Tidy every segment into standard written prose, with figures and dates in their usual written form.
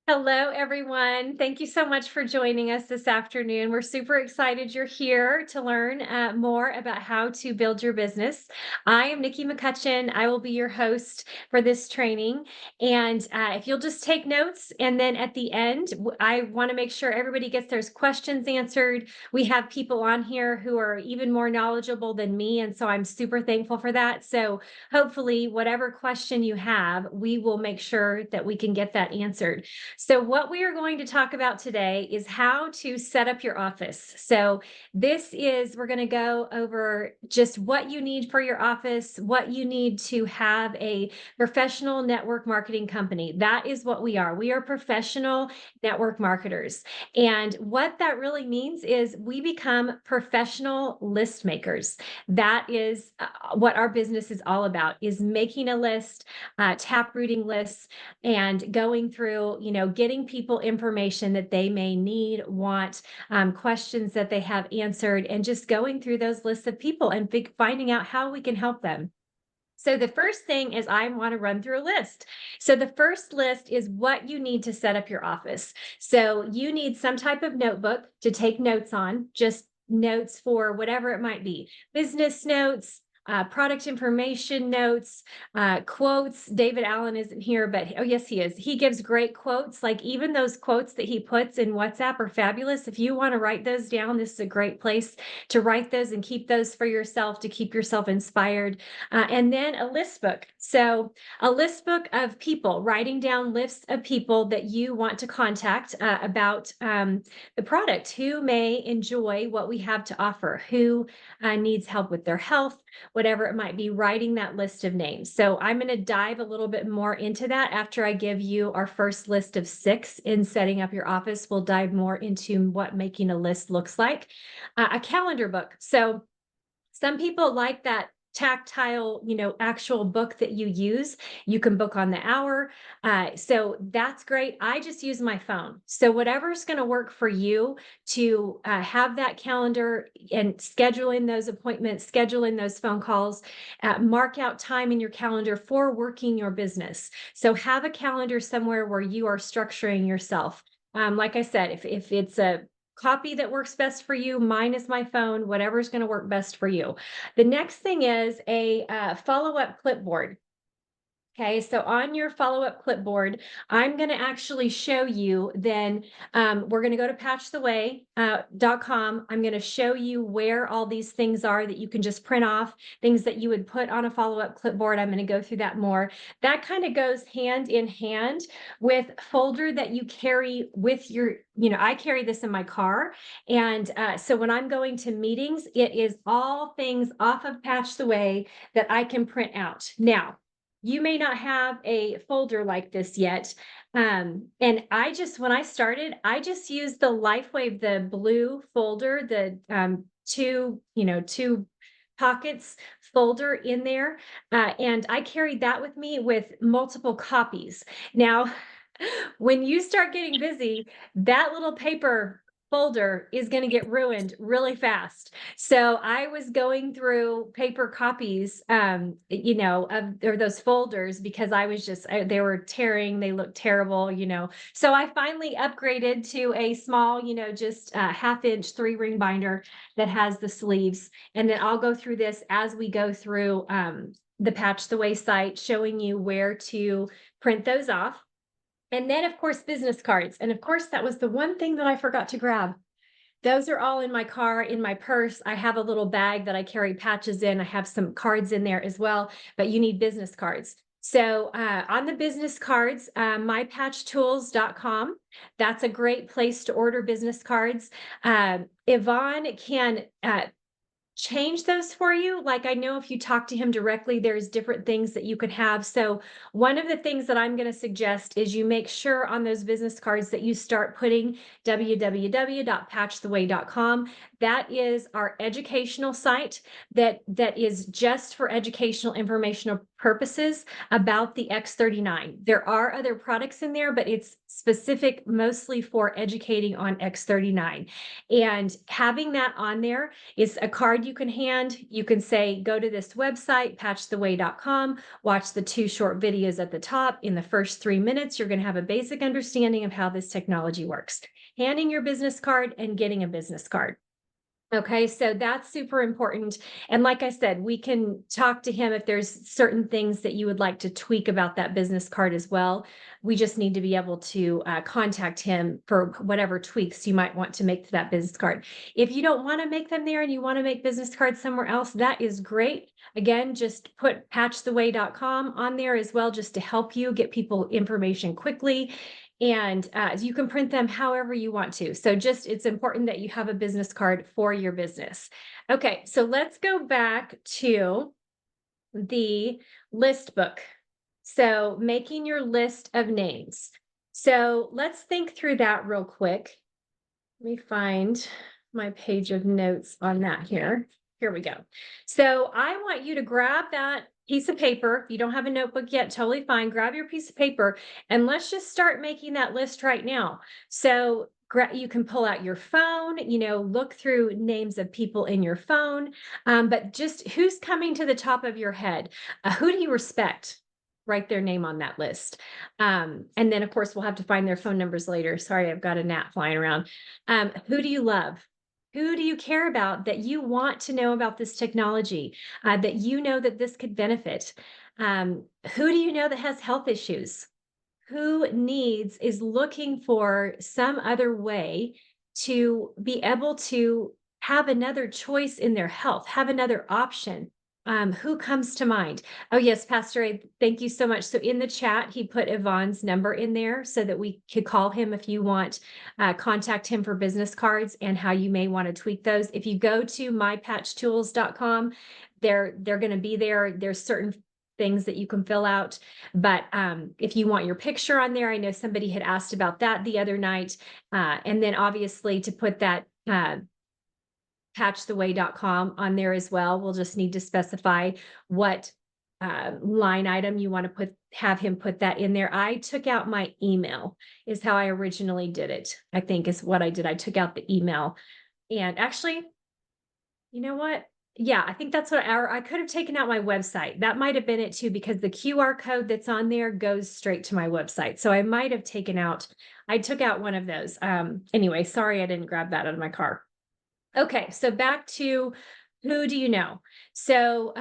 Hello, everyone. Thank you so much for joining us this afternoon. We're super excited you're here to learn more about how to build your business. I am Nikki McCutchen. I will be your host for this training. And if you'll just take notes, and then at the end, I want to make sure everybody gets their questions answered. We have people on here who are even more knowledgeable than me. And so I'm super thankful for that. So hopefully, whatever question you have, we will make sure that we can get that answered. So, what we are going to talk about today is how to set up your office. So, we're going to go over just what you need for your office, what you need to have a professional network marketing company. That is what we are. We are professional network marketers. And what that really means is we become professional list makers. That is what our business is all about, is making a list, tap rooting lists, and going through, getting people information that they may need, want, questions that they have answered, and just going through those lists of people and finding out how we can help them. So the first thing is I want to run through a list. So the first list is what you need to set up your office. So you need some type of notebook to take notes on, just notes for whatever it might be, business notes, product information notes, quotes. David Allen isn't here, but oh, yes, he is. He gives great quotes. Like even those quotes that he puts in WhatsApp are fabulous. If you want to write those down, this is a great place to write those and keep those for yourself to keep yourself inspired. And then a list book. So a list book of people, writing down lists of people that you want to contact about the product, who may enjoy what we have to offer, who needs help with their health, whatever it might be, writing that list of names. So I'm going to dive a little bit more into that after I give you our first list of 6 in setting up your office. We'll dive more into what making a list looks like. A calendar book. So some people like that tactile, actual book that you use. You can book on the hour. So that's great. I just use my phone. So whatever's going to work for you to have that calendar and scheduling those appointments, scheduling those phone calls, mark out time in your calendar for working your business. So have a calendar somewhere where you are structuring yourself. Like I said, if it's a copy that works best for you. Mine is my phone, whatever's going to work best for you. The next thing is a follow-up clipboard. Okay, so on your follow-up clipboard, I'm going to actually show you then, we're going to go to patchtheway.com. I'm going to show you where all these things are that you can just print off, things that you would put on a follow-up clipboard. I'm going to go through that more. That kind of goes hand in hand with folder that you carry with your, I carry this in my car. And so when I'm going to meetings, it is all things off of Patch the Way that I can print out. Now, you may not have a folder like this yet. And when I started, I just used the LifeWave, the blue folder, the two pockets folder in there. And I carried that with me with multiple copies. Now, when you start getting busy, that little paper folder is going to get ruined really fast. So I was going through paper copies, or those folders because I was they were tearing, they looked terrible, So I finally upgraded to a small, just half-inch 3-ring binder that has the sleeves. And then I'll go through this as we go through the Patch the Way site, showing you where to print those off. And then, of course, business cards. And of course, that was the one thing that I forgot to grab. Those are all in my car, in my purse. I have a little bag that I carry patches in. I have some cards in there as well, but you need business cards. So on the business cards, mypatchtools.com, that's a great place to order business cards. Yvonne can change those for you. Like I know if you talk to him directly, there's different things that you could have. So one of the things that I'm going to suggest is you make sure on those business cards that you start putting www.patchtheway.com. That is our educational site that is just for educational informational purposes about the X39. There are other products in there, but it's specific mostly for educating on X39. And having that on there is a card you can hand. You can say, go to this website, patchtheway.com, watch the 2 short videos at the top. In the first 3 minutes, you're going to have a basic understanding of how this technology works. Handing your business card and getting a business card. Okay, so that's super important. And like I said, we can talk to him if there's certain things that you would like to tweak about that business card as well. We just need to be able to contact him for whatever tweaks you might want to make to that business card. If you don't want to make them there and you want to make business cards somewhere else, that is great. Again, just put patchtheway.com on there as well, just to help you get people information quickly. And you can print them however you want to. So just, it's important that you have a business card for your business. Okay, so let's go back to the list book. So making your list of names. So let's think through that real quick. Let me find my page of notes on that here. Here we go. So I want you to grab that piece of paper. If you don't have a notebook yet, totally fine. Grab your piece of paper and let's just start making that list right now. So you can pull out your phone, look through names of people in your phone, but just who's coming to the top of your head? Who do you respect? Write their name on that list. And then, of course, we'll have to find their phone numbers later. Sorry, I've got a gnat flying around. Who do you love? Who do you care about that you want to know about this technology, that you know that this could benefit? Who do you know that has health issues? Who is looking for some other way to be able to have another choice in their health, have another option? Who comes to mind? Oh, yes, Pastor A, thank you so much. So in the chat, he put Yvonne's number in there so that we could call him if you want, contact him for business cards and how you may want to tweak those. If you go to mypatchtools.com, they're going to be there. There's certain things that you can fill out. But if you want your picture on there, I know somebody had asked about that the other night. And then obviously to put that patchtheway.com on there as well. We'll just need to specify what line item you want to have him put that in there. I took out my email is how I originally did it. I think is what I did. I took out the email and actually, you know what? Yeah, I think that's what I could have taken out my website. That might have been it too, because the QR code that's on there goes straight to my website. So I might have I took out one of those. Anyway, sorry, I didn't grab that out of my car. Okay, so back to who do you know? So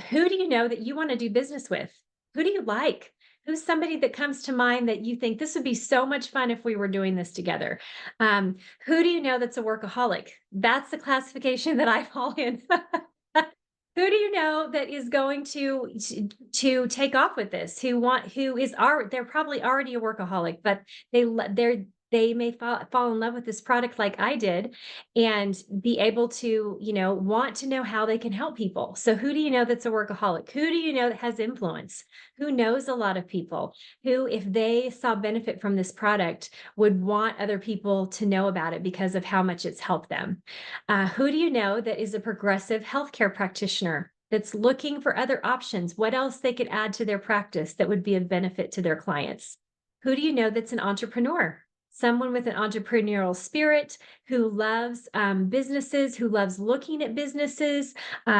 who do you know that you want to do business with? Who do you like? Who's somebody that comes to mind that you think this would be so much fun if we were doing this together? Who do you know that's a workaholic? That's the classification that I fall in. Who do you know that is going to take off with this? They're probably already a workaholic, but they may fall in love with this product like I did and be able to, want to know how they can help people. So who do you know that's a workaholic? Who do you know that has influence? Who knows a lot of people who, if they saw benefit from this product, would want other people to know about it because of how much it's helped them? Who do you know that is a progressive healthcare practitioner that's looking for other options? What else they could add to their practice that would be of benefit to their clients? Who do you know that's an entrepreneur? Someone with an entrepreneurial spirit who loves businesses, who loves looking at businesses,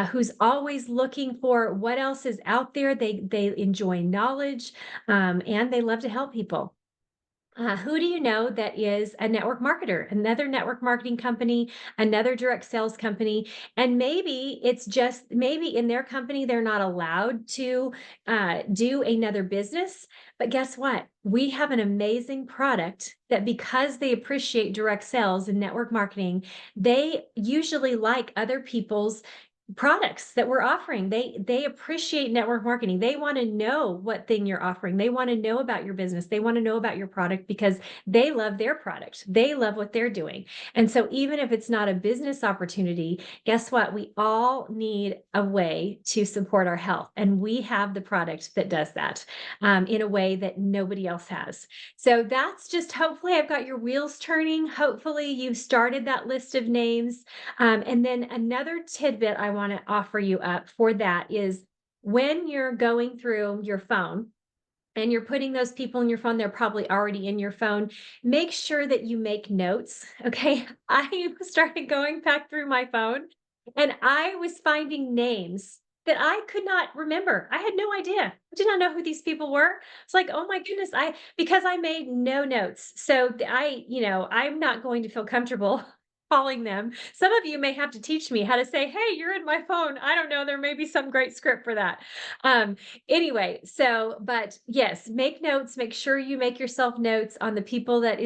who's always looking for what else is out there. They enjoy knowledge and they love to help people. Who do you know that is a network marketer, another network marketing company, another direct sales company? And maybe maybe in their company, they're not allowed to do another business. But guess what? We have an amazing product that because they appreciate direct sales and network marketing, they usually like other people's products that we're offering. They appreciate network marketing. They want to know what thing you're offering. They want to know about your business. They want to know about your product because they love their product. They love what they're doing. And so even if it's not a business opportunity, guess what? We all need a way to support our health. And we have the product that does that in a way that nobody else has. So that's just, hopefully I've got your wheels turning. Hopefully you've started that list of names. And then another tidbit I want to offer you up for that is when you're going through your phone and you're putting those people in your phone, they're probably already in your phone. Make sure that you make notes. Okay. I started going back through my phone and I was finding names that I could not remember. I had no idea. I did not know who these people were. It's like, oh my goodness, because I made no notes. So I'm not going to feel comfortable calling them. Some of you may have to teach me how to say, hey, you're in my phone. I don't know. There may be some great script for that. Um, Anyway, but yes, make notes, make sure you make yourself notes on the people that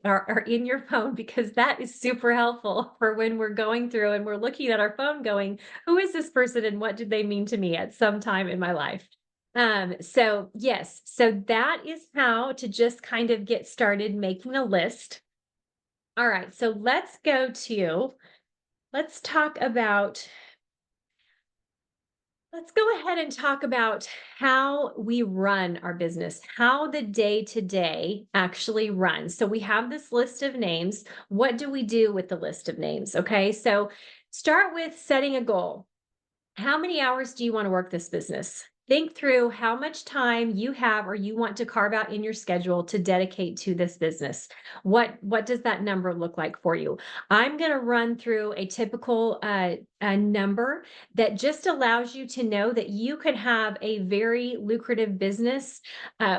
are in your phone, because that is super helpful for when we're going through and we're looking at our phone going, who is this person and what did they mean to me at some time in my life? So yes, so that is how to just kind of get started making a list. All right, so let's talk about let's go ahead and talk about how we run our business, how the day to day actually runs. So we have this list of names. What do we do with the list of names? Okay, so start with setting a goal. How many hours do you want to work this business? Think through how much time you have or you want to carve out in your schedule to dedicate to this business. What does that number look like for you? I'm going to run through a typical a number that just allows you to know that you could have a very lucrative business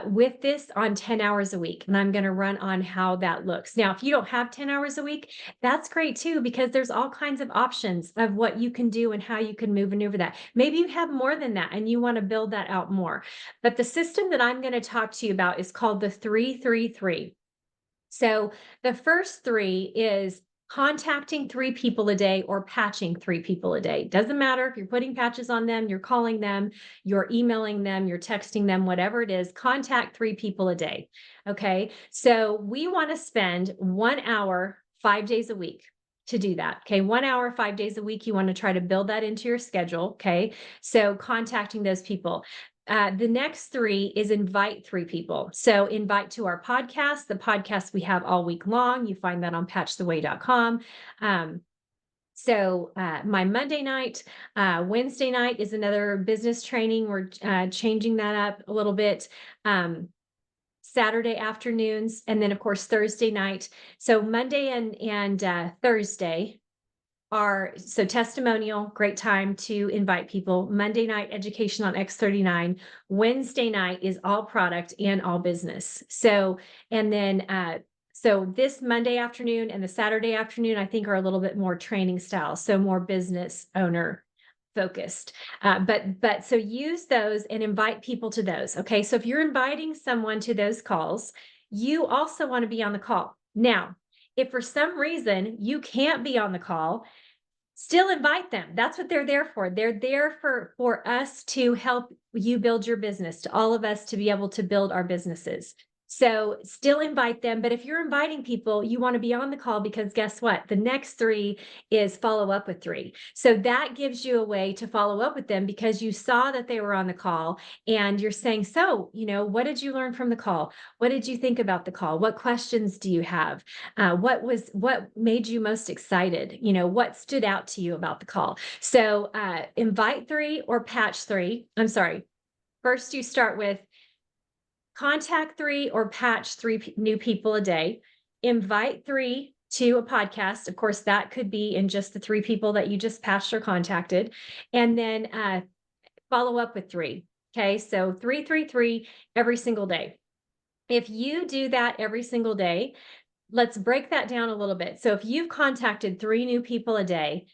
with this on 10 hours a week. And I'm going to run on how that looks. Now, if you don't have 10 hours a week, that's great too, because there's all kinds of options of what you can do and how you can move maneuver that. Maybe you have more than that and you want to build that out more. But the system that I'm going to talk to you about is called the 333. So the first three is contacting 3 people a day or patching 3 people a day. Doesn't matter if you're putting patches on them, you're calling them, you're emailing them, you're texting them, whatever it is, contact 3 people a day. Okay. So we want to spend 1 hour, 5 days a week to do that. Okay. 1 hour, 5 days a week. You want to try to build that into your schedule. Okay. So contacting those people. The next three is invite 3 people. So invite to our podcast, the podcast we have all week long. You find that on patchtheway.com. My Monday night, Wednesday night is another business training. We're changing that up a little bit. Saturday afternoons, and then of course Thursday night. So Monday and Thursday so testimonial, great time to invite people. Monday night education on X39. Wednesday night is all product and all business. So this Monday afternoon and the Saturday afternoon, I think, are a little bit more training style, so more business owner focused. So use those and invite people to those. Okay, so if you're inviting someone to those calls, you also want to be on the call. Now, if for some reason you can't be on the call, still invite them. That's what they're there for. They're there for us to help you build your business, to all of us to be able to build our businesses. So still invite them. But if you're inviting people, you want to be on the call, because guess what? The next three is follow up with 3. So that gives you a way to follow up with them, because you saw that they were on the call and you're saying, so, what did you learn from the call? What did you think about the call? What questions do you have? What made you most excited? What stood out to you about the call? So invite 3 or patch 3. I'm sorry. First, you start with contact 3 or patch 3 new people a day. Invite 3 to a podcast. Of course, that could be in just the 3 people that you just patched or contacted. And then follow up with 3. Okay, so 333 every single day. If you do that every single day, let's break that down a little bit. So if you've contacted 3 new people a day,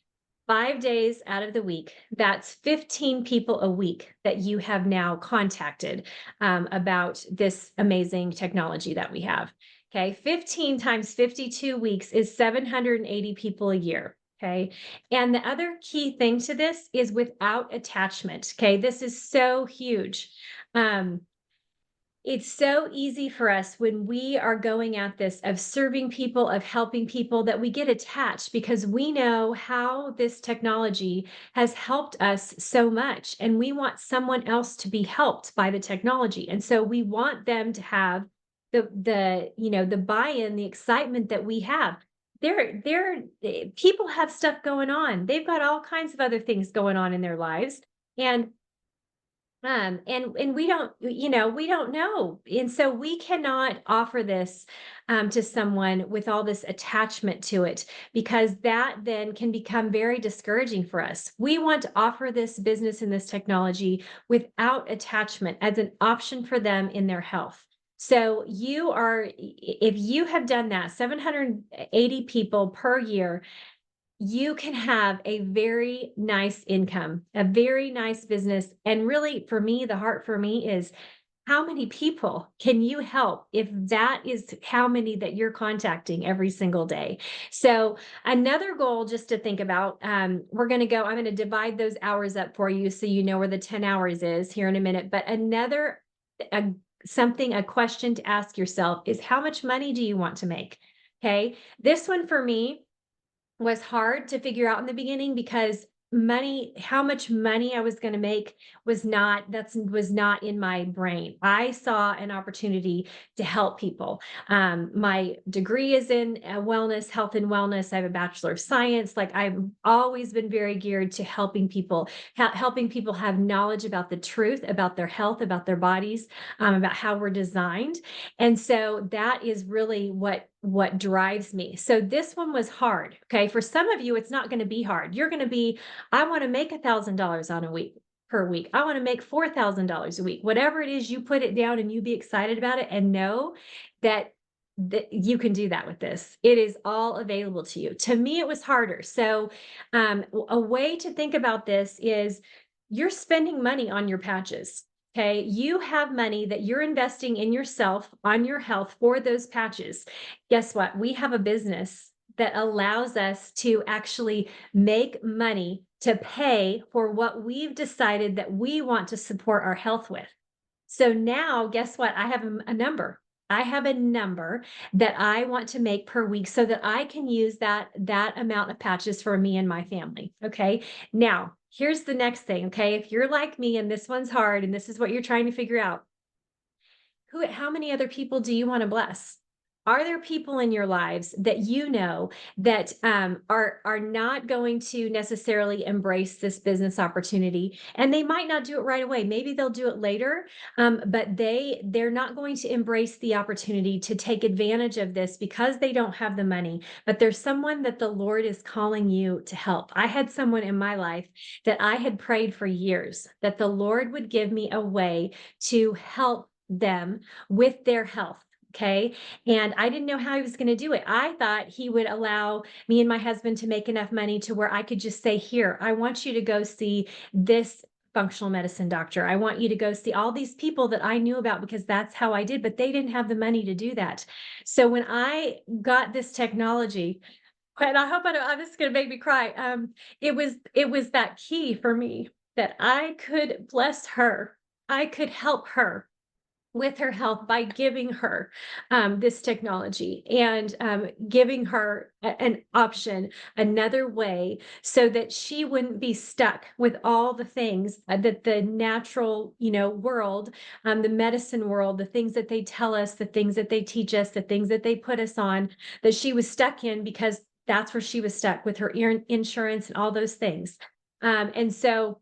5 days out of the week, that's 15 people a week that you have now contacted about this amazing technology that we have. Okay, 15 times 52 weeks is 780 people a year. Okay. And the other key thing to this is without attachment. Okay. This is so huge. Um, it's so easy for us when we are going at this of serving people, of helping people, that we get attached because we know how this technology has helped us so much. And we want someone else to be helped by the technology. And so we want them to have the buy-in, the excitement that we have. People have stuff going on. They've got all kinds of other things going on in their lives. And we don't, we don't know. And so we cannot offer this to someone with all this attachment to it, because that then can become very discouraging for us. We want to offer this business and this technology without attachment as an option for them in their health. So if you have done that, 780 people per year, you can have a very nice income, a very nice business. And really, for me, the heart for me is, how many people can you help if that is how many that you're contacting every single day? So, another goal just to think about, I'm going to divide those hours up for you so you know where the 10 hours is here in a minute. But a, a question to ask yourself is, how much money do you want to make? Okay. This one for me was hard to figure out in the beginning, because how much money I was going to make was not in my brain. I saw an opportunity to help people. My degree is in wellness, health and wellness. I have a bachelor of science. Like, I've always been very geared to helping people, helping people have knowledge about the truth, about their health, about their bodies, about how we're designed. And so that is really what drives me. So this one was hard. Okay. For some of you, it's not going to be hard. You're going to be, I want to make $1,000 on a week per week. I want to make $4,000 a week. Whatever it is, you put it down and you be excited about it, and know that you can do that with this. It is all available to you. To me, it was harder. So a way to think about this is, you're spending money on your patches. Okay. You have money that you're investing in yourself, on your health, for those patches. Guess what? We have a business that allows us to actually make money to pay for what we've decided that we want to support our health with. So now, guess what? I have a number. I have a number that I want to make per week so that I can use that amount of patches for me and my family. Okay. Now, here's the next thing. Okay. If you're like me and this one's hard and this is what you're trying to figure out, how many other people do you want to bless? Are there people in your lives that you know that are not going to necessarily embrace this business opportunity, and they might not do it right away? Maybe they'll do it later, but they're not going to embrace the opportunity to take advantage of this because they don't have the money. But there's someone that the Lord is calling you to help. I had someone in my life that I had prayed for years that the Lord would give me a way to help them with their health. Okay. And I didn't know how he was going to do it. I thought he would allow me and my husband to make enough money to where I could just say, here, I want you to go see this functional medicine doctor. I want you to go see all these people that I knew about, because that's how I did, but they didn't have the money to do that. So when I got this technology, and I hope I don't, this is going to make me cry. It was that key for me that I could bless her. I could help her with her health by giving her this technology, and giving her an option, another way, so that she wouldn't be stuck with all the things that the natural, world, the medicine world, the things that they tell us, the things that they teach us, the things that they put us on, that she was stuck in, because that's where she was stuck with her insurance and all those things. And so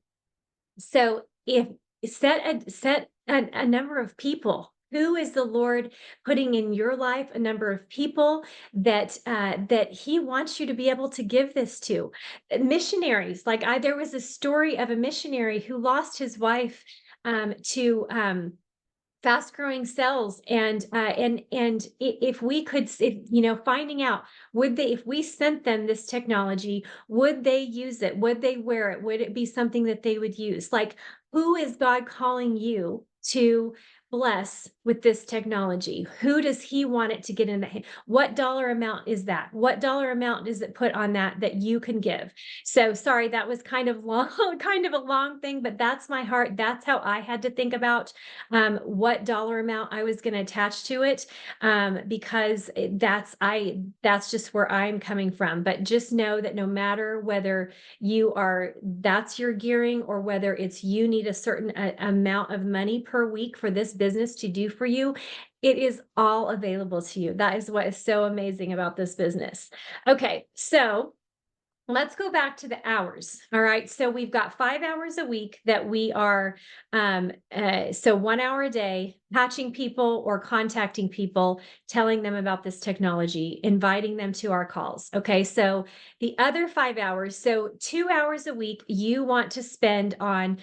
if set a number of people. Who is the Lord putting in your life? A number of people that He wants you to be able to give this to. Missionaries, like there was a story of a missionary who lost his wife to fast growing cells, and if we could, finding out, would they, if we sent them this technology, would they use it, would they wear it, would it be something that they would use? Like, who is God calling you to bless with this technology? Who does he want it to get in the hand? What dollar amount is that? What dollar amount does it put on that you can give? So sorry, that was kind of long, kind of a long thing, but that's my heart. That's how I had to think about what dollar amount I was going to attach to it, because that's just where I'm coming from. But just know that no matter whether that's your gearing, or whether it's you need a certain amount of money per week for this business to do for you, it is all available to you. That is what is so amazing about this business. Okay, so let's go back to the hours. All right. So we've got 5 hours a week that we are, so 1 hour a day, patching people or contacting people, telling them about this technology, inviting them to our calls. Okay. So the other 5 hours, so 2 hours a week, you want to spend on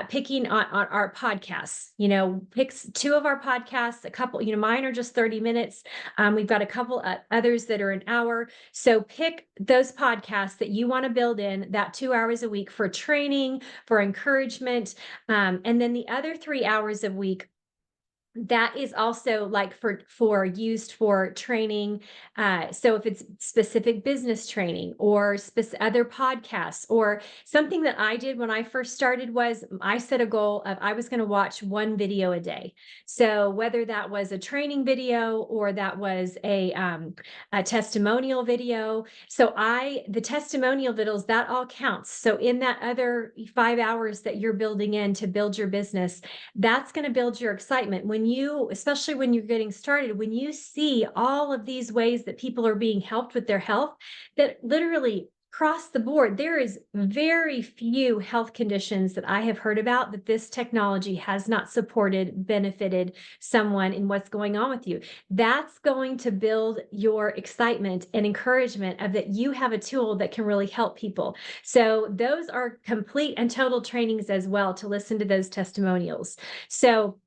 picking on our podcasts. Pick two of our podcasts, a couple, mine are just 30 minutes. We've got a couple others that are an hour. So pick those podcasts that you want to build in that 2 hours a week for training, for encouragement. And then the other 3 hours a week, that is also like for used for training. So if it's specific business training or other podcasts, or something that I did when I first started was I set a goal of I was going to watch one video a day. So whether that was a training video or that was a testimonial video. So the testimonial videos, that all counts. So in that other 5 hours that you're building in to build your business, that's going to build your excitement especially when you're getting started, when you see all of these ways that people are being helped with their health, that literally across the board, there is very few health conditions that I have heard about that this technology has not supported, benefited someone in what's going on with you. That's going to build your excitement and encouragement of that you have a tool that can really help people. So those are complete and total trainings as well, to listen to those testimonials. So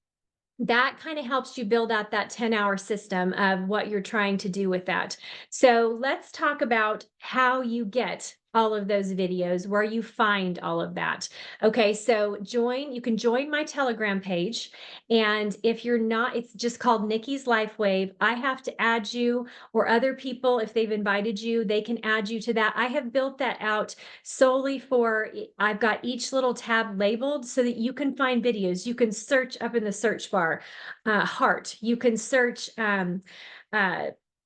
that kind of helps you build out that 10-hour system of what you're trying to do with that. So let's talk about how you get all of those videos, where you find all of that. Okay, so you can join my Telegram page. And if you're not, it's just called Nikki's Life Wave. I have to add you, or other people, if they've invited you, they can add you to that. I have built that out solely I've got each little tab labeled so that you can find videos. You can search up in the search bar, heart. You can search,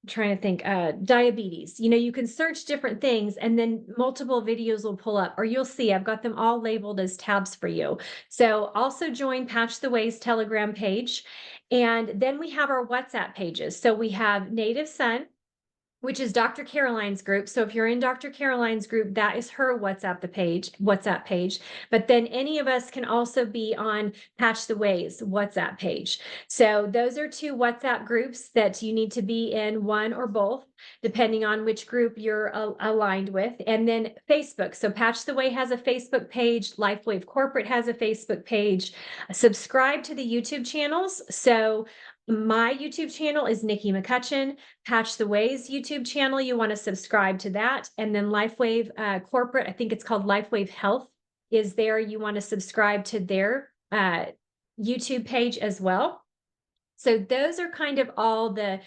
trying to think, diabetes. You can search different things, and then multiple videos will pull up, or you'll see I've got them all labeled as tabs for you. So also join Patch the Ways Telegram page. And then we have our WhatsApp pages. So we have Native Son, which is Dr. Caroline's group. So if you're in Dr. Caroline's group, that is her WhatsApp page. But then any of us can also be on Patch the Ways WhatsApp page. So those are two WhatsApp groups that you need to be in, one or both, depending on which group you're aligned with. And then Facebook. So Patch the Way has a Facebook page. LifeWave Corporate has a Facebook page. Subscribe to the YouTube channels. So my YouTube channel is Nikki McCutchen. Patch the Ways YouTube channel, you want to subscribe to that. And then LifeWave Corporate, I think it's called LifeWave Health, is there. You want to subscribe to their YouTube page as well. So those are kind of all the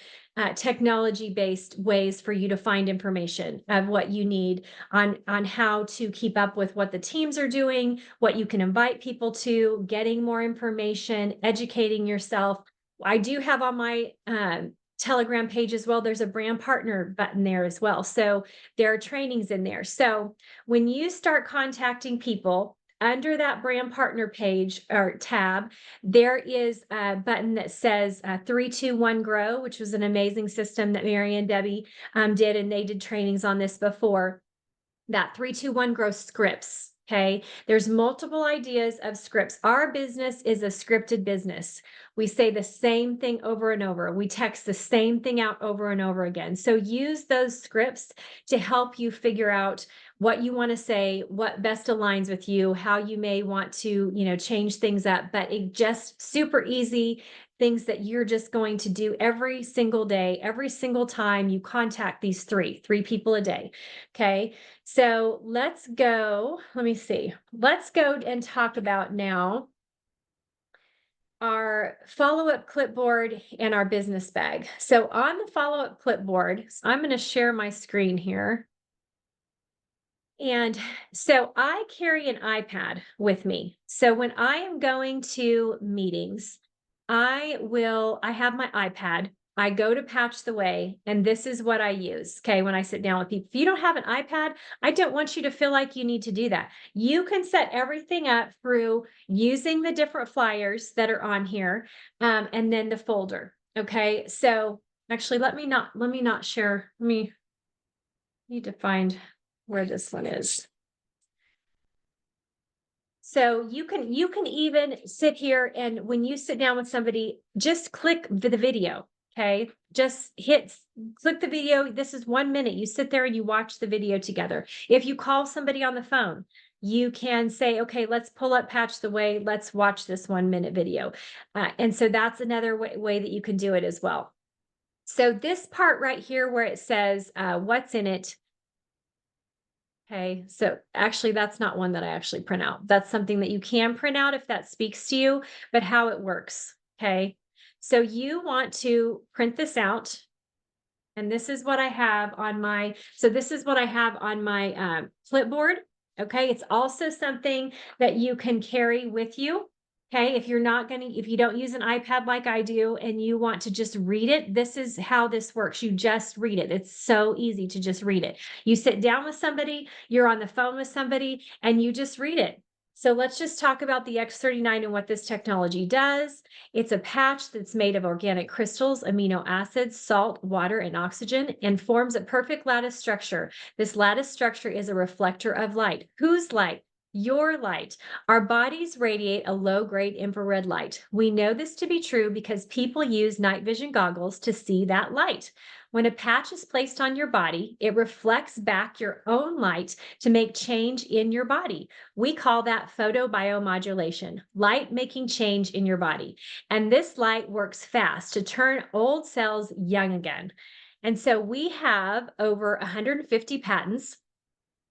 technology-based ways for you to find information of what you need on how to keep up with what the teams are doing, what you can invite people to, getting more information, educating yourself. I do have on my Telegram page as well, there's a brand partner button there as well. So there are trainings in there. So when you start contacting people, under that brand partner page or tab, there is a button that says 321 Grow, which was an amazing system that Mary and Debbie did, and they did trainings on this before. That 321 Grow scripts. Okay, there's multiple ideas of scripts. Our business is a scripted business. We say the same thing over and over. We text the same thing out over and over again. So use those scripts to help you figure out what you want to say, what best aligns with you, how you may want to, change things up. But it just super easy things that you're just going to do every single day, every single time you contact these three people a day. Okay. So let me see. Let's go and talk about now our follow-up clipboard and our business bag. So on the follow-up clipboard, so I'm going to share my screen here. And so I carry an iPad with me. So when I am going to meetings, I have my iPad. I go to Patch the Way, and this is what I use. Okay. When I sit down with people, if you don't have an iPad, I don't want you to feel like you need to do that. You can set everything up through using the different flyers that are on here, and then the folder. Okay. So actually, let me not share. Let me need to find where this one is. So you can even sit here, and when you sit down with somebody, just click the video. Okay. Just click the video. This is 1 minute. You sit there and you watch the video together. If you call somebody on the phone, you can say, okay, let's pull up Patch the Way. Let's watch this 1 minute video. And so that's another way that you can do it as well. So this part right here where it says what's in it. Okay, so actually, that's not one that I actually print out. That's something that you can print out if that speaks to you, but how it works. Okay, so you want to print this out. And this is what I have on my, so this is what I have on my clipboard. Okay, it's also something that you can carry with you. Okay, if you don't use an iPad like I do and you want to just read it, this is how this works. You just read it. It's so easy to just read it. You sit down with somebody, you're on the phone with somebody, and you just read it. So let's just talk about the X39 and what this technology does. It's a patch that's made of organic crystals, amino acids, salt, water, and oxygen, and forms a perfect lattice structure. This lattice structure is a reflector of light. Whose light? Your light. Our bodies radiate a low-grade infrared light. We know this to be true because people use night vision goggles to see that light. When a patch is placed on your body, it reflects back your own light to make change in your body. We call that photobiomodulation, light making change in your body. And this light works fast to turn old cells young again. And so we have over 150 patents.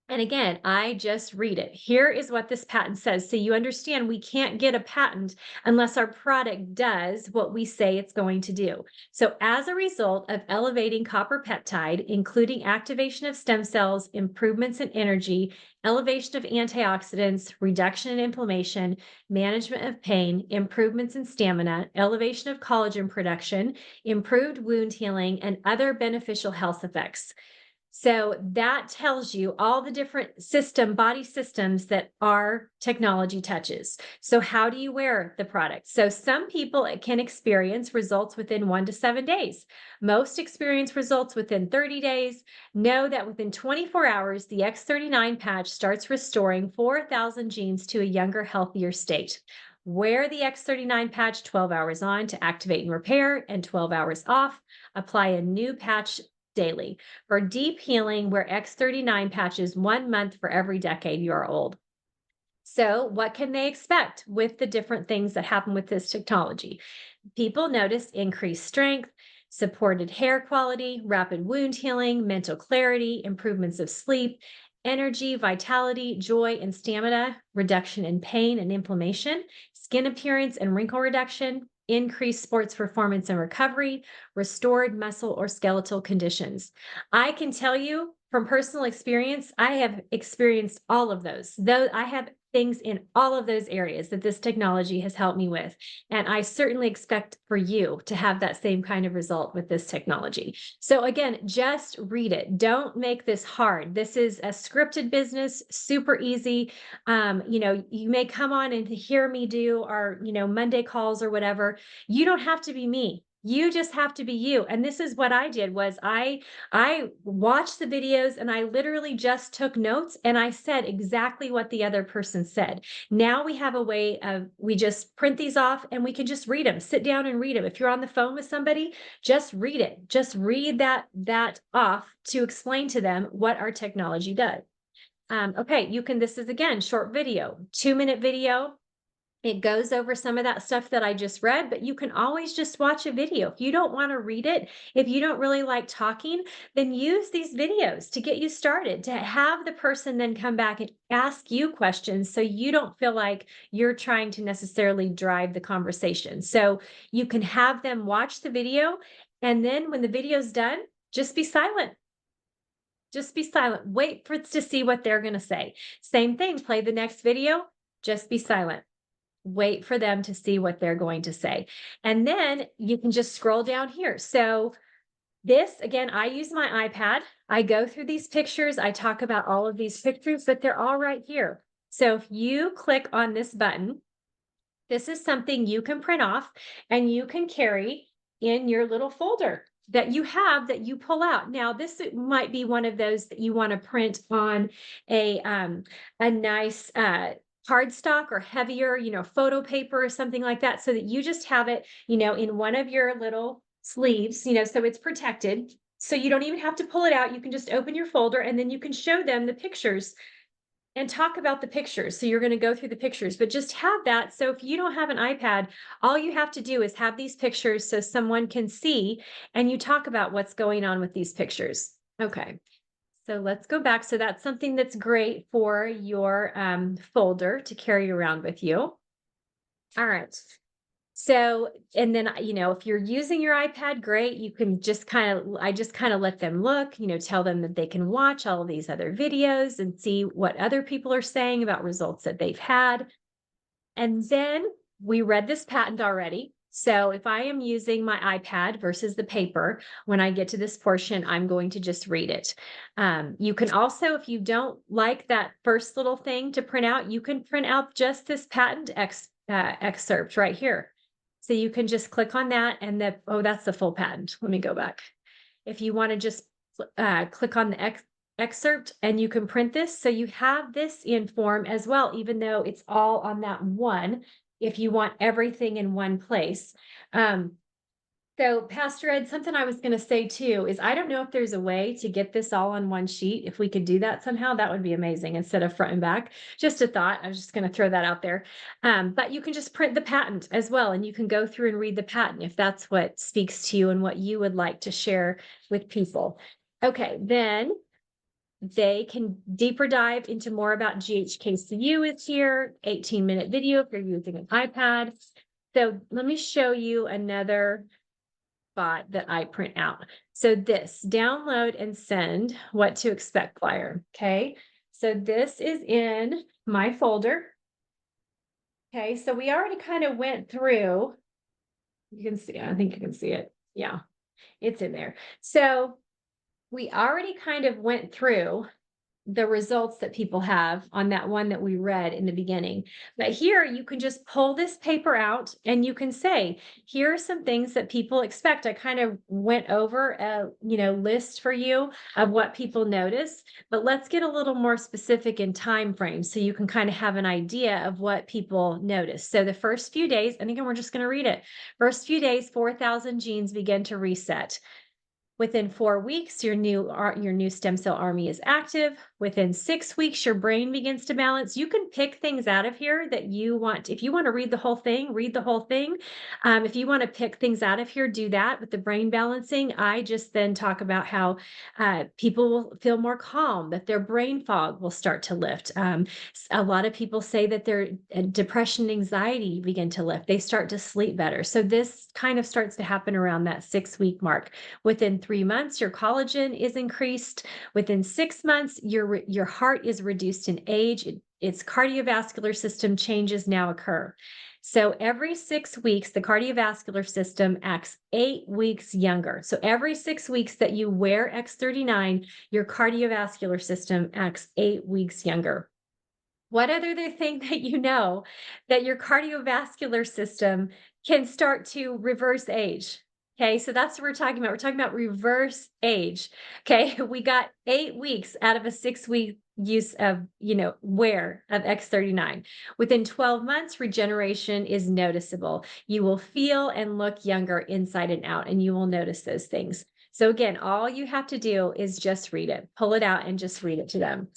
And again, I just read it. Here is what this patent says. So you understand we can't get a patent unless our product does what we say it's going to do. So as a result of elevating copper peptide, including activation of stem cells, improvements in energy, elevation of antioxidants, reduction in inflammation, management of pain, improvements in stamina, elevation of collagen production, improved wound healing, and other beneficial health effects. So that tells you all the different body systems that our technology touches. So how do you wear the product? So some people can experience results within 1 to 7 days. Most experience results within 30 days. Know that within 24 hours, the X39 patch starts restoring 4,000 genes to a younger, healthier state. Wear the X39 patch 12 hours on to activate and repair, and 12 hours off. Apply a new patch daily. For deep healing, wear X39 patches 1 month for every decade you are old. So what can they expect with the different things that happen with this technology? People notice increased strength, supported hair quality, rapid wound healing, mental clarity, improvements of sleep, energy, vitality, joy, and stamina, reduction in pain and inflammation, skin appearance and wrinkle reduction, increased sports performance and recovery, restored muscle or skeletal conditions. I can tell you from personal experience, I have experienced all of those. Though I have things in all of those areas that this technology has helped me with. And I certainly expect for you to have that same kind of result with this technology. So again, just read it. Don't make this hard. This is a scripted business, super easy. You may come on and hear me do our, Monday calls or whatever. You don't have to be me. You just have to be you. And this is what I did was I watched the videos and I literally just took notes and I said exactly what the other person said. Now we have a way of, we just print these off and we can just read them, sit down and read them. If you're on the phone with somebody, just read it. Just read that off to explain to them what our technology does. Okay, this is again, short video, 2-minute video. It goes over some of that stuff that I just read, but you can always just watch a video. If you don't want to read it, if you don't really like talking, then use these videos to get you started, to have the person then come back and ask you questions so you don't feel like you're trying to necessarily drive the conversation. So you can have them watch the video, and then when the video's done, just be silent. Just be silent. Wait for to see what they're going to say. Same thing, play the next video, just be silent. Wait for them to see what they're going to say. And then you can just scroll down here. So this, again, I use my iPad. I go through these pictures. I talk about all of these pictures, but they're all right here. So if you click on this button, this is something you can print off and you can carry in your little folder that you have that you pull out. Now, this might be one of those that you want to print on a nice cardstock or heavier, photo paper or something like that, so that you just have it, in one of your little sleeves, so it's protected. So you don't even have to pull it out. You can just open your folder and then you can show them the pictures and talk about the pictures. So you're going to go through the pictures, but just have that. So if you don't have an iPad, all you have to do is have these pictures so someone can see and you talk about what's going on with these pictures. Okay. So let's go back. So that's something that's great for your folder to carry around with you. All right. So, and then, if you're using your iPad, great. You can just I just kind of let them look, tell them that they can watch all of these other videos and see what other people are saying about results that they've had. And then we read this patent already. So if I am using my iPad versus the paper, when I get to this portion, I'm going to just read it. You can also, if you don't like that first little thing to print out, you can print out just this patent excerpt right here. So you can just click on that and that's the full patent. Let me go back. If you want to just click on the excerpt and you can print this. So you have this in form as well, even though it's all on that one, if you want everything in one place. So Pastor Ed, something I was going to say too is I don't know if there's a way to get this all on one sheet. If we could do that somehow, that would be amazing instead of front and back. Just a thought. I was just going to throw that out there. But you can just print the patent as well, and you can go through and read the patent if that's what speaks to you and what you would like to share with people. Okay, then they can deeper dive into more about GHKCU is here, 18-minute video if you're using an iPad. So let me show you another spot that I print out. So this download and send what to expect flyer. Okay. So this is in my folder. Okay. So we already kind of went through, you can see, I think you can see it. Yeah, it's in there. So we already kind of went through the results that people have on that one that we read in the beginning. But here you can just pull this paper out and you can say, here are some things that people expect. I kind of went over a, list for you of what people notice, but let's get a little more specific in time frame so you can kind of have an idea of what people notice. So the first few days, and again, we're just going to read it. First few days, 4,000 genes begin to reset. Within 4 weeks, your new stem cell army is active. Within 6 weeks, your brain begins to balance. You can pick things out of here that you want. If you want to read the whole thing, read the whole thing. If you want to pick things out of here, do that with the brain balancing. I just then talk about how people will feel more calm, that their brain fog will start to lift. A lot of people say that their depression and anxiety begin to lift. They start to sleep better. So this kind of starts to happen around that 6-week mark. Within 3 months, your collagen is increased. Within 6 months, your heart is reduced in age. Its cardiovascular system changes now occur. So every 6 weeks, the cardiovascular system acts 8 weeks younger. So every 6 weeks that you wear X39, your cardiovascular system acts 8 weeks younger. What other thing that that your cardiovascular system can start to reverse age? Okay, so that's what we're talking about. We're talking about reverse age. Okay, we got 8 weeks out of a 6-week use of, wear of X39. Within 12 months, regeneration is noticeable. You will feel and look younger inside and out, and you will notice those things. So again, all you have to do is just read it, pull it out and just read it to them.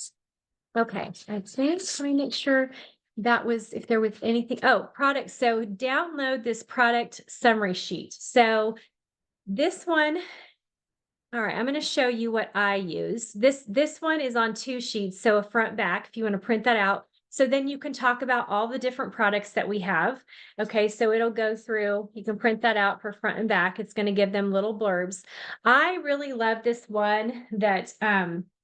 Okay, I think, let me make sure that was if there was anything. Oh, product. So download this product summary sheet. So this one, all right, I'm going to show you what I use. This one is on 2 sheets, so a front back if you want to print that out. So then you can talk about all the different products that we have. Okay, so it'll go through, you can print that out for front and back. It's going to give them little blurbs. I really love this one that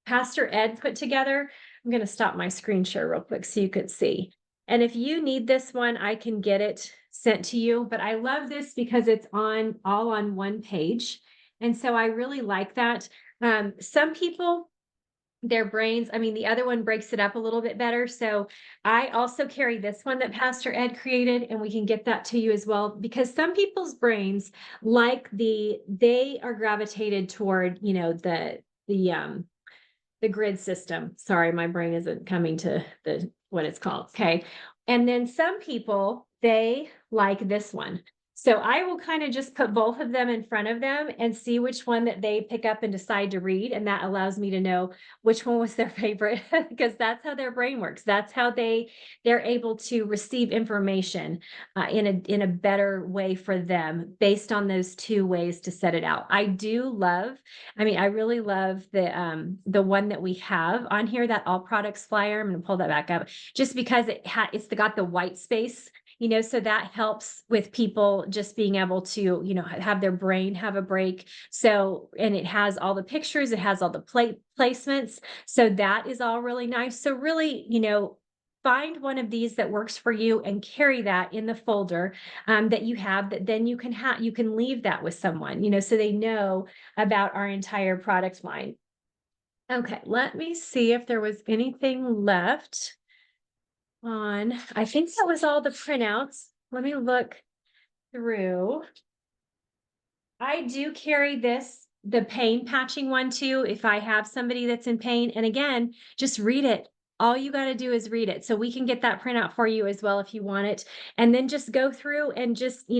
Pastor Ed put together. I'm going to stop my screen share real quick so you could see. And if you need this one, I can get it sent to you. But I love this because it's all on one page. And so I really like that. Some people, their brains, I mean, the other one breaks it up a little bit better. So I also carry this one that Pastor Ed created, and we can get that to you as well, because some people's brains they are gravitated toward, the grid system. Sorry, my brain isn't coming to what it's called. Okay. And then some people, they like this one. So I will kind of just put both of them in front of them and see which one that they pick up and decide to read. And that allows me to know which one was their favorite, because that's how their brain works. That's how they're able to receive information in a better way for them based on those 2 ways to set it out. I really love the one that we have on here, that all products flyer. I'm going to pull that back up just because it's got the white space, so that helps with people just being able to, have their brain have a break. So, and it has all the pictures, it has all the placements. So that is all really nice. So really, find one of these that works for you and carry that in the folder that you have, that then you can leave that with someone, so they know about our entire product line. Okay, let me see if there was anything left on. I think that was all the printouts. Let me look through. I do carry the pain patching one too, if I have somebody that's in pain. And again, just read it. All you got to do is read it. So we can get that printout for you as well if you want it. And then just go through and just,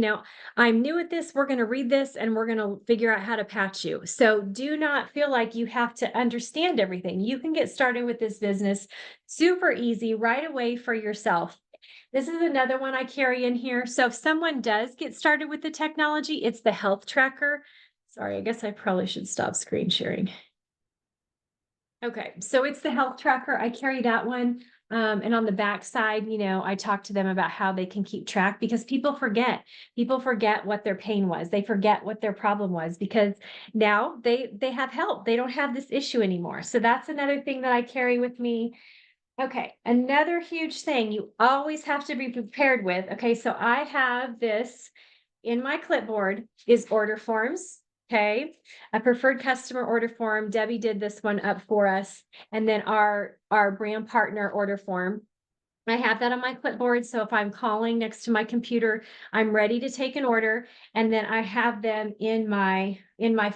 I'm new at this. We're going to read this and we're going to figure out how to patch you. So do not feel like you have to understand everything. You can get started with this business super easy right away for yourself. This is another one I carry in here. So if someone does get started with the technology, it's the health tracker. Sorry, I guess I probably should stop screen sharing. Okay, so it's the health tracker. I carry that one. And on the back side, I talk to them about how they can keep track, because people forget. People forget what their pain was. They forget what their problem was, because now they have help. They don't have this issue anymore. So that's another thing that I carry with me. Okay, another huge thing you always have to be prepared with. Okay, so I have this in my clipboard is order forms. Okay, a preferred customer order form. Debbie did this one up for us. And then our brand partner order form. I have that on my clipboard. So if I'm calling next to my computer, I'm ready to take an order. And then I have them in my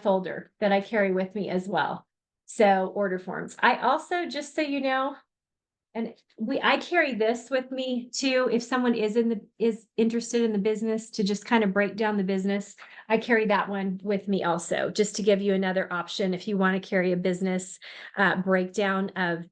folder that I carry with me as well. So order forms. I also, just so you know, and I carry this with me too. If someone is interested in the business, to just kind of break down the business, I carry that one with me also, just to give you another option if you want to carry a business breakdown of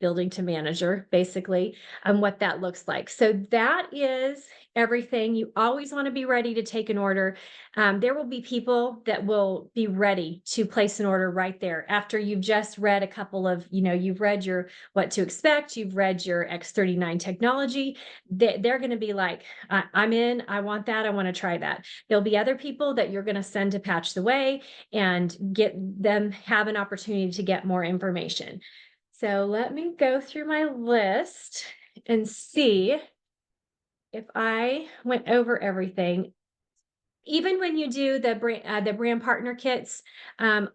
building to manager, basically, and what that looks like. So that is everything. You always want to be ready to take an order. There will be people that will be ready to place an order right there after you've just read a couple of, you've read your what to expect, you've read your X39 technology. They're going to be like, I'm in, I want that, I want to try that. There'll be other people that you're going to send to patch the way and get them have an opportunity to get more information. So let me go through my list and see if I went over everything. Even when you do the brand partner kits,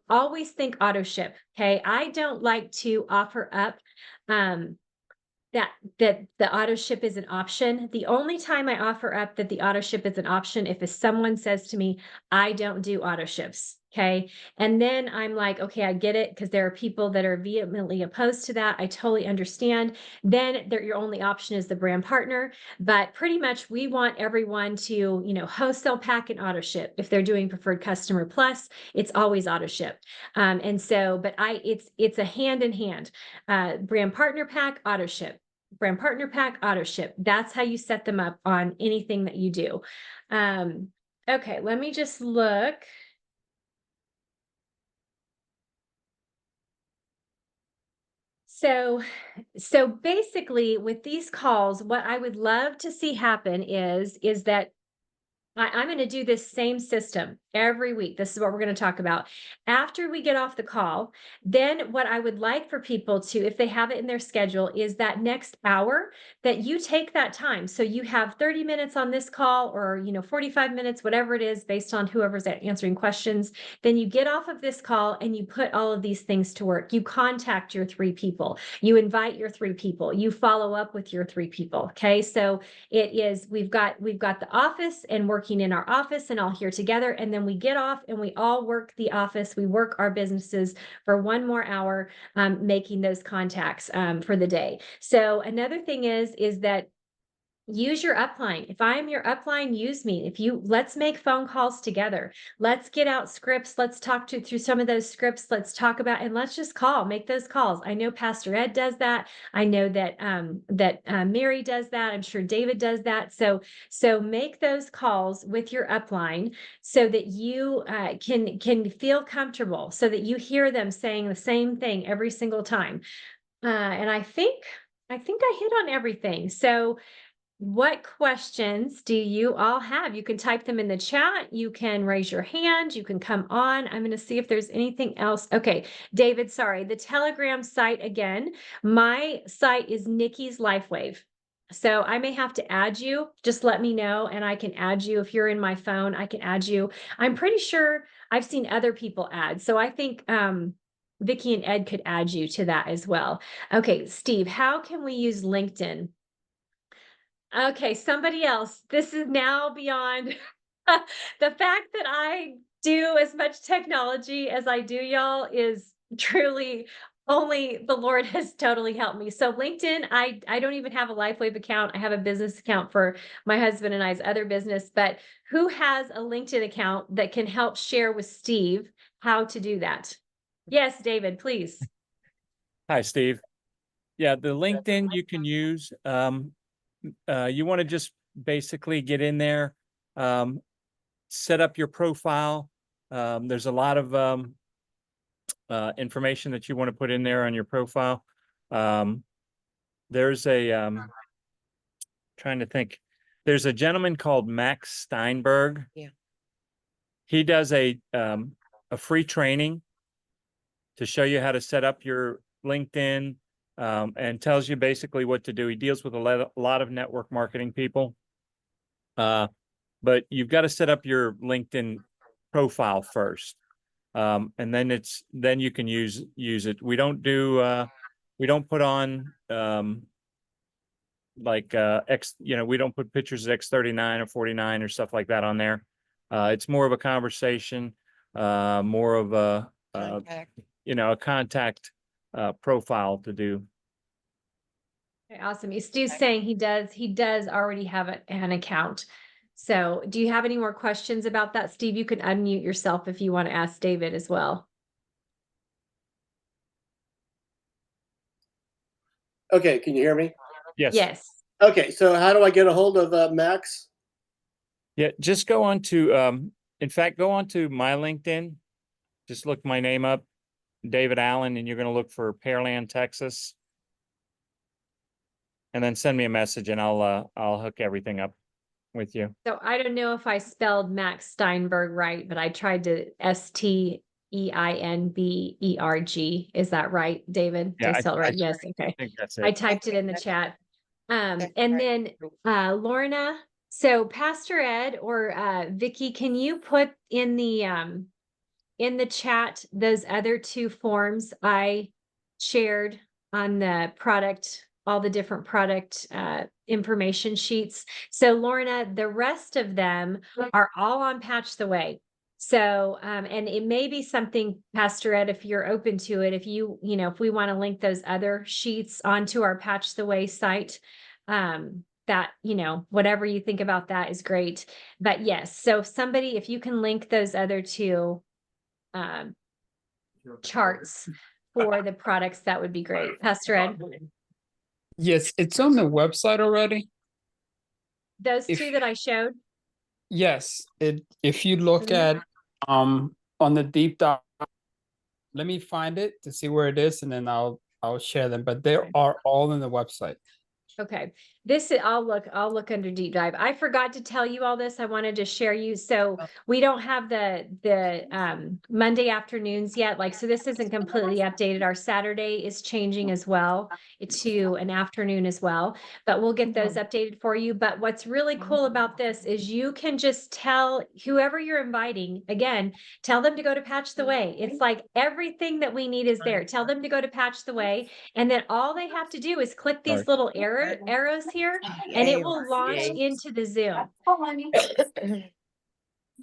always think auto ship. Okay, I don't like to offer up that the auto ship is an option. The only time I offer up that the auto ship is an option if someone says to me, I don't do auto ships. Okay. And then I'm like, okay, I get it, because there are people that are vehemently opposed to that. I totally understand. Then your only option is the brand partner. But pretty much we want everyone to, wholesale pack and auto ship. If they're doing preferred customer plus, it's always auto ship. And so, but it's a hand in hand, brand partner pack, auto ship. brand partner pack, auto ship. That's how you set them up on anything that you do. Okay, let me just look. So basically with these calls, what I would love to see happen is that I'm going to do this same system every week. This is what we're going to talk about. After we get off the call, then what I would like for people to, if they have it in their schedule, is that next hour that you take that time. So you have 30 minutes on this call or, 45 minutes, whatever it is, based on whoever's answering questions. Then you get off of this call and you put all of these things to work. You contact your 3 people, you invite your 3 people, you follow up with your 3 people. Okay. So it is, we've got the office and working in our office and all here together. And then we get off and we all work the office. We work our businesses for 1 more hour, making those contacts for the day. So another thing is that use your upline. If I am your upline, use me. Let's make phone calls together. Let's get out scripts. Let's talk through some of those scripts. Let's talk about, and let's just make those calls. I know Pastor Ed does that. I know that, Mary does that. I'm sure David does that. So make those calls with your upline so that you can feel comfortable, so that you hear them saying the same thing every single time. And I think I hit on everything. So what questions do you all have? You can type them in the chat. You can raise your hand. You can come on. I'm going to see if there's anything else. Okay, David, sorry. The Telegram site again. My site is Nikki's LifeWave. So I may have to add you. Just let me know and I can add you. If you're in my phone, I can add you. I'm pretty sure I've seen other people add. So I think Vicki and Ed could add you to that as well. Okay, Steve, how can we use LinkedIn? Okay, somebody else. This is now beyond the fact that I do as much technology as I do, y'all, is truly only the Lord has totally helped me. So LinkedIn, I don't even have a LifeWave account. I have a business account for my husband and I's other business, but who has a LinkedIn account that can help share with Steve how to do that? Yes, David, please. Hi, Steve. Yeah, the LinkedIn you can use. You want to just basically get in there, set up your profile. There's a lot of information that you want to put in there on your profile. There's trying to think. There's a gentleman called Max Steinberg. Yeah. He does a free training to show you how to set up your LinkedIn, and tells you basically what to do. He deals with a lot of network marketing people. But you've got to set up your LinkedIn profile first. And then you can use it. We don't put on we don't put pictures of X39 or 49 or stuff like that on there. It's more of a conversation, more of a a contact profile to do. Okay, awesome. Stu's saying he does already have an account. So do you have any more questions about that, Steve? You can unmute yourself if you want to ask David as well. Okay, can you hear me? Yes. Yes. Okay, so how do I get a hold of Max? Yeah, just go on to go on to my LinkedIn. Just look my name up, David Allen, and you're going to look for Pearland, Texas. And then send me a message and I'll hook everything up with you. So I don't know if I spelled Max Steinberg right, but I tried to Steinberg. Is that right, David? Did I spell it right? Yes. Okay. I think that's it. I typed it in the chat. And then Lorna, so Pastor Ed or Vicki, can you put in the chat those other 2 forms I shared on the product, all the different product information sheets? So Lorna, the rest of them are all on Patch the Way. So, and it may be something, Pastor Ed, if you're open to it, if if we want to link those other sheets onto our Patch the Way site, that, whatever you think about that is great. But yes, so if you can link those other 2 charts for the products, that would be great. Pastor Ed. Yes, it's on the website already. Those If two that I showed. yes, if you look Mhm. at on the deep dive, let me find it to see where it is, and then I'll share them. But they Okay. are all in the website. Okay, this is, I'll look under deep dive. I forgot to tell you all this. I wanted to share you. So we don't have the Monday afternoons yet. Like, so this isn't completely updated. Our Saturday is changing as well to an afternoon as well, but we'll get those updated for you. But what's really cool about this is you can just tell whoever you're inviting, again, tell them to go to Patch the Way. It's like everything that we need is there. Tell them to go to Patch the Way. And then all they have to do is click these little arrows here, and it will launch into the Zoom.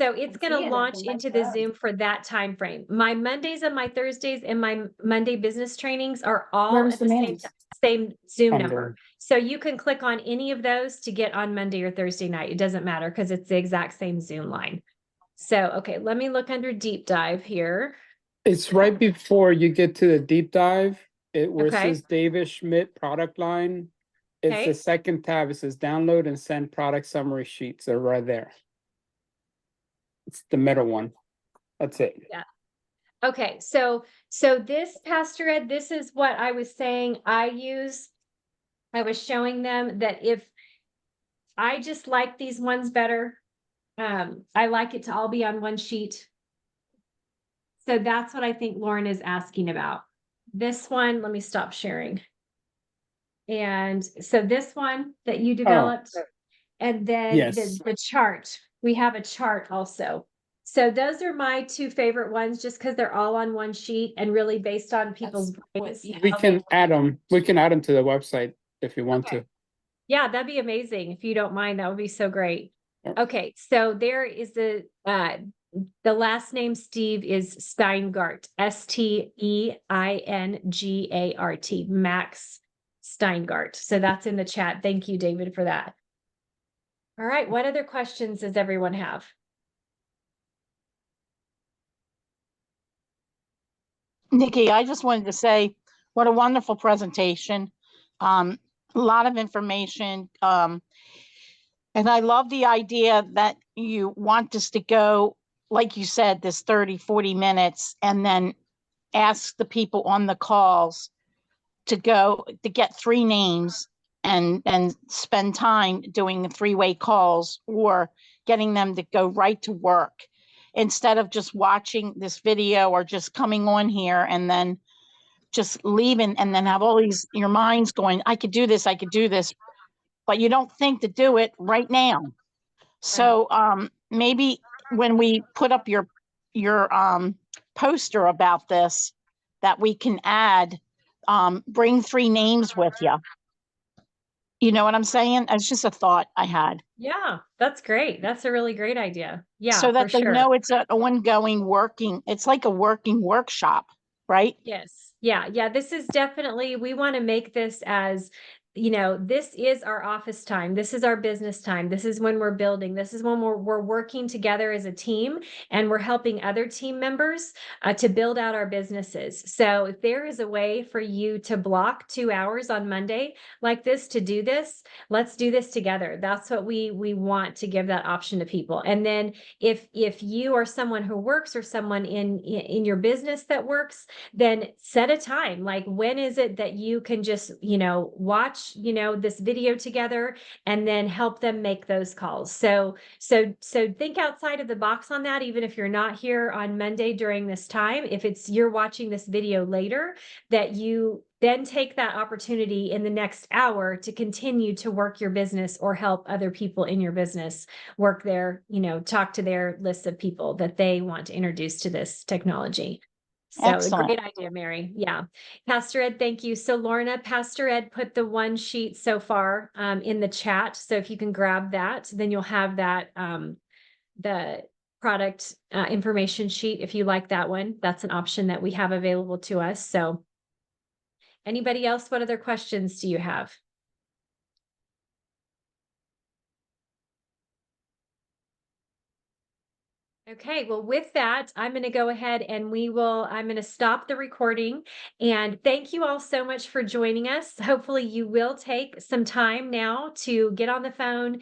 So it's going to launch into the Zoom for that time frame. My Mondays and my Thursdays and my Monday business trainings are all at the same Zoom number. So you can click on any of those to get on Monday or Thursday night. It doesn't matter because it's the exact same Zoom line. So, okay, let me look under deep dive here. It's right before you get to the deep dive. Where it Okay. says David Schmidt product line. It's Okay. the second tab. It says download and send product summary sheets. They're right there. It's the middle one. That's it. Yeah. Okay, so this, Pastor Ed, this is what I was saying I use. I was showing them that if I just like these ones better, I like it to all be on one sheet. So that's what I think Lauren is asking about. This one, let me stop sharing. And so this one that you developed, and then Yes. the chart, we have a chart also. So those are my two favorite ones, just because they're all on one sheet and really based on people's brains. We can add them. We can add them to the website if you want to. Yeah, that'd be amazing. If you don't mind, that would be so great. Yeah. Okay, so there is the last name Steve is Steingart, Steingart, Max Steingart. So that's in the chat. Thank you, David, for that. All right, what other questions does everyone have? Nikki, I just wanted to say what a wonderful presentation. A lot of information. And I love the idea that you want us to go, like you said, this 30, 40 minutes, and then ask the people on the calls to go to get 3 names and spend time doing 3-way calls or getting them to go right to work instead of just watching this video or just coming on here and then just leaving and then have all these, your mind's going, I could do this, but you don't think to do it right now. So maybe when we put up your poster about this, that we can add, bring 3 names with you. You know what I'm saying? It's just a thought I had. Yeah, that's great. That's a really great idea. Yeah, so that for they sure. know it's an ongoing working, it's like a working workshop, right? Yes. Yeah. This is definitely, we want to make this as, this is our office time. This is our business time. This is when we're building. This is when we're working together as a team and we're helping other team members to build out our businesses. So if there is a way for you to block 2 hours on Monday like this to do this, let's do this together. That's what we want to give that option to people. And then if you are someone who works or someone in your business that works, then set a time. Like, when is it that you can just, watch, this video together and then help them make those calls. So think outside of the box on that, even if you're not here on Monday during this time, if you're watching this video later, that you then take that opportunity in the next hour to continue to work your business or help other people in your business work their, talk to their list of people that they want to introduce to this technology. So Excellent. a great idea, Mary. Yeah. Pastor Ed, thank you. So Lorna, Pastor Ed put the one sheet so far in the chat. So if you can grab that, then you'll have that, the product information sheet. If you like that one, that's an option that we have available to us. So anybody else, what other questions do you have? Okay, well, with that, I'm going to go ahead and I'm going to stop the recording. And thank you all so much for joining us. Hopefully, you will take some time now to get on the phone,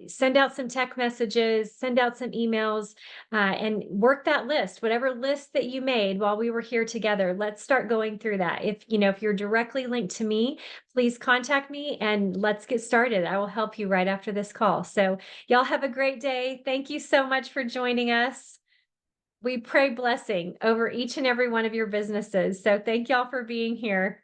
send out some text messages, send out some emails, and work that list, whatever list that you made while we were here together. Let's start going through that. If you're directly linked to me, please contact me and let's get started. I will help you right after this call. So, y'all have a great day. Thank you so much for joining us. We pray blessing over each and every one of your businesses. So thank y'all for being here.